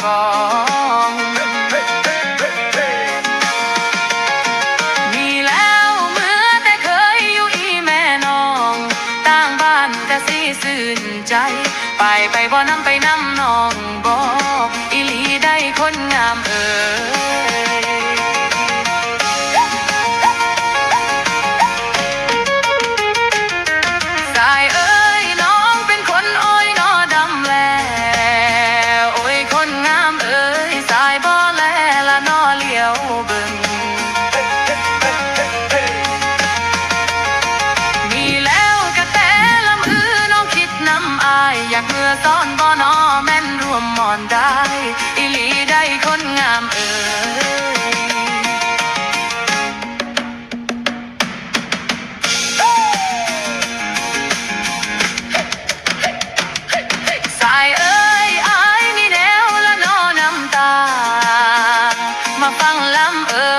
กองมีแล้วเมื่อแต่เคยอยู่อีแม่น้องต่างบ้านแต่สิซื่นใจไปบ่นำไปนำน้องบ่อีหลีได้คนงามเอ่ยสายเอ้ยน้องเป็นคนอ้อยนอดำแลโอ้ยคนงามเอ้ยสายบ่แลละนอเลี้ยวเบิ่งมีแล้วกะแต่ลำอื้อน้องคิดนำอายอยากเมื่อซ้อนบ่นอแม่นรวมหมอนได้อีหลีได้คนงามเอ่ยสายเอ้ยอายมีแนวละนอน้ำตามาฟังลำเอ่